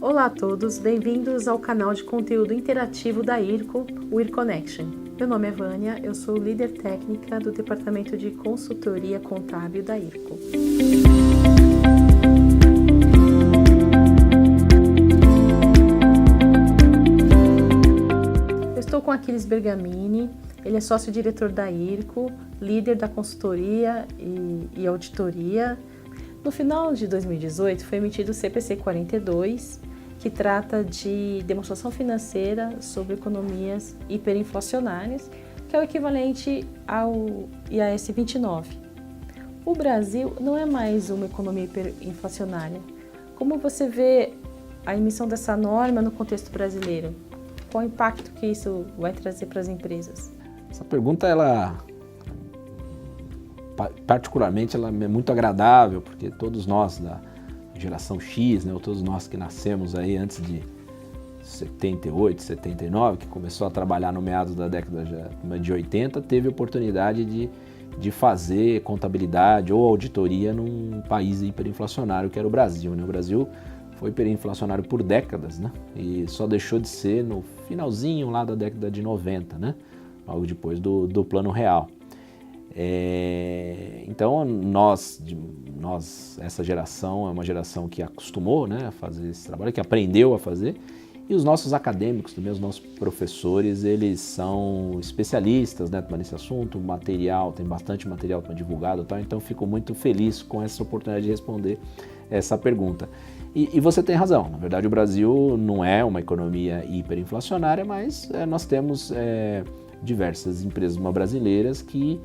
Olá a todos, bem-vindos ao canal de conteúdo interativo da IRCO, o IRConnection. Meu nome é Vânia, eu sou líder técnica do Departamento de Consultoria Contábil da IRCO. Eu estou com Aquiles Bergamini, ele é sócio-diretor da IRCO, líder da consultoria e auditoria. No final de 2018 foi emitido o CPC 42, que trata de demonstração financeira sobre economias hiperinflacionárias, que é o equivalente ao IAS 29. O Brasil não é mais uma economia hiperinflacionária. Como você vê a emissão dessa norma no contexto brasileiro? Qual o impacto que isso vai trazer para as empresas? Essa pergunta, particularmente, ela é muito agradável, porque todos nós da geração X, né, ou todos nós que nascemos aí antes de 78, 79, que começou a trabalhar no meados da década de 80, teve a oportunidade de fazer contabilidade ou auditoria num país hiperinflacionário que era o Brasil, né? O Brasil foi hiperinflacionário por décadas, né? E só deixou de ser no finalzinho lá da década de 90, né? Logo depois do Plano Real. Então nós, essa geração é uma geração que acostumou, né, a fazer esse trabalho, que aprendeu a fazer, e os nossos acadêmicos, também os nossos professores, eles são especialistas, né, nesse assunto, tem bastante material divulgado, tá? Então fico muito feliz com essa oportunidade de responder essa pergunta. E você tem razão, na verdade o Brasil não é uma economia hiperinflacionária, mas nós temos diversas empresas brasileiras que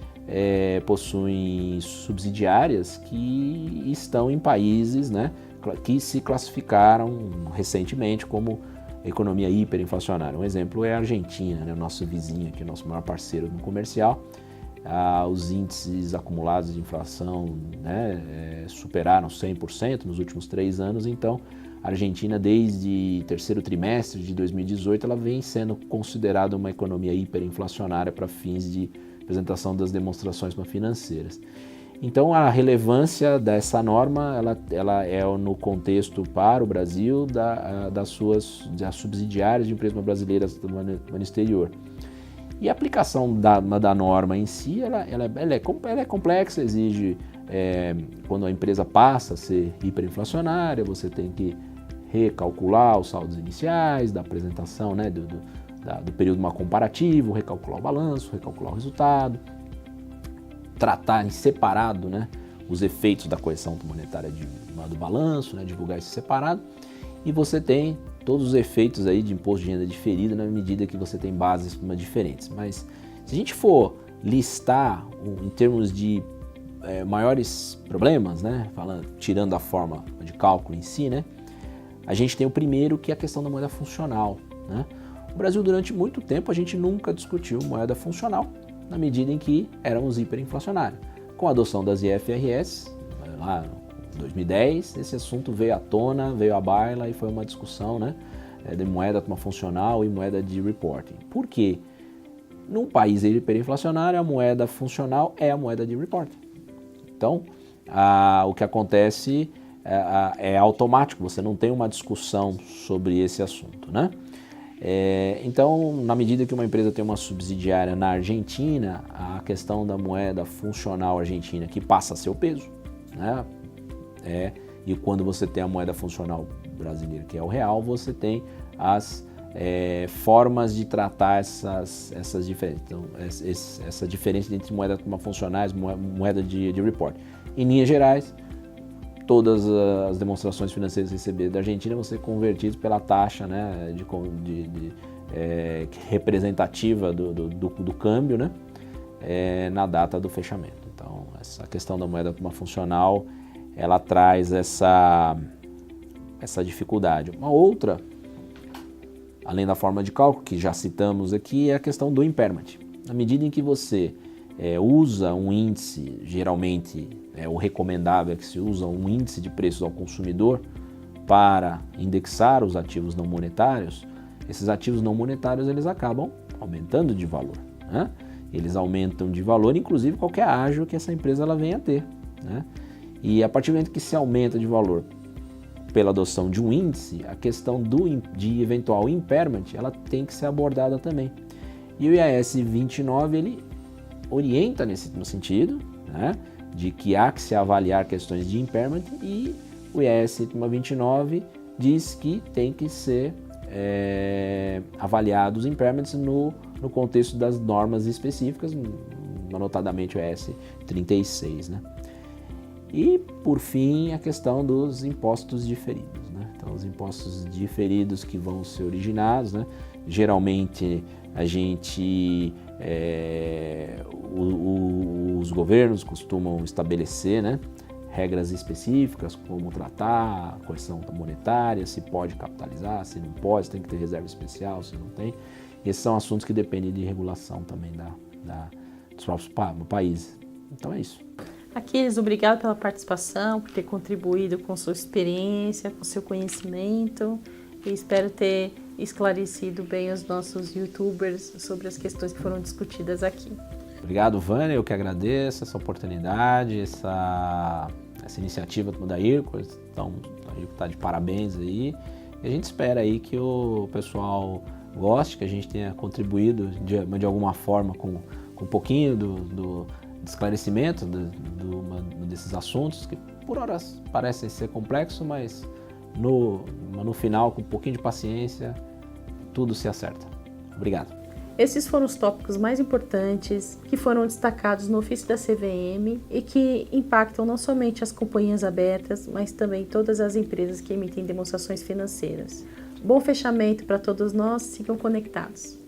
possuem subsidiárias que estão em países, né, que se classificaram recentemente como economia hiperinflacionária. Um exemplo é a Argentina, né, o nosso vizinho aqui, o nosso maior parceiro no comercial. Os índices acumulados de inflação, né, superaram 100% nos últimos 3 anos, então a Argentina, desde o terceiro trimestre de 2018, ela vem sendo considerada uma economia hiperinflacionária para fins de apresentação das demonstrações financeiras. Então, a relevância dessa norma ela é no contexto para o Brasil das subsidiárias de empresas brasileiras no exterior. E a aplicação da norma em si, ela é complexa, exige, quando a empresa passa a ser hiperinflacionária, você tem que recalcular os saldos iniciais da apresentação, né, do período comparativo, recalcular o balanço, recalcular o resultado, tratar em separado, né, os efeitos da correção monetária do balanço, né, divulgar isso separado, e você tem todos os efeitos aí de imposto de renda diferido na medida que você tem bases diferentes. Mas se a gente for listar em termos de maiores problemas, né, tirando a forma de cálculo em si, né, a gente tem o primeiro, que é a questão da moeda funcional, né? O Brasil, durante muito tempo, a gente nunca discutiu moeda funcional, na medida em que éramos hiperinflacionários. Com a adoção das IFRS, lá em 2010, esse assunto veio à tona, veio à baila e foi uma discussão, né, de moeda funcional e moeda de reporting. Por quê? Num país hiperinflacionário, a moeda funcional é a moeda de reporting. Então, o que acontece é automático, você não tem uma discussão sobre esse assunto, né? Então, na medida que uma empresa tem uma subsidiária na Argentina, a questão da moeda funcional argentina, que passa a ser o peso, né? E quando você tem a moeda funcional brasileira, que é o real, você tem as formas de tratar essas diferenças. Então, essa diferença entre moedas funcionais e moeda de report. Em linhas gerais, todas as demonstrações financeiras recebidas da Argentina vão ser convertidas pela taxa, né, representativa do câmbio, né, na data do fechamento. Então, essa questão da moeda funcional, ela traz essa dificuldade. Uma outra, além da forma de cálculo, que já citamos aqui, é a questão do impairment. Na medida em que você usa um índice, geralmente o recomendável é que se usa um índice de preços ao consumidor para indexar os ativos não monetários, esses ativos não monetários eles acabam aumentando de valor, né? Eles aumentam de valor, inclusive qualquer ágio que essa empresa ela venha a ter, né? E a partir do momento que se aumenta de valor pela adoção de um índice, a questão de eventual impairment, ela tem que ser abordada também. E o IAS 29, ele orienta no sentido, né, de que há que se avaliar questões de impairment, e o IAS 29 diz que tem que ser avaliados os impairments no contexto das normas específicas, notadamente o IAS 36, né? E, por fim, a questão dos impostos diferidos, né? Então, os impostos diferidos que vão ser originados, né? Geralmente, os governos costumam estabelecer, né, regras específicas, como tratar a questão monetária, se pode capitalizar, se não pode, se tem que ter reserva especial, se não tem. Esses são assuntos que dependem de regulação também dos próprios países. Então é isso. Aquiles, obrigado pela participação, por ter contribuído com sua experiência, com seu conhecimento, e espero ter esclarecido bem os nossos youtubers sobre as questões que foram discutidas aqui. Obrigado, Vânia, eu que agradeço essa oportunidade, essa iniciativa da IRCO, então a IRCO está de parabéns aí, e a gente espera aí que o pessoal goste, que a gente tenha contribuído de alguma forma com um pouquinho do esclarecimento desses assuntos, que por horas parecem ser complexos, mas no final, com um pouquinho de paciência, tudo se acerta. Obrigado. Esses foram os tópicos mais importantes que foram destacados no ofício da CVM e que impactam não somente as companhias abertas, mas também todas as empresas que emitem demonstrações financeiras. Bom fechamento para todos nós, sigam conectados.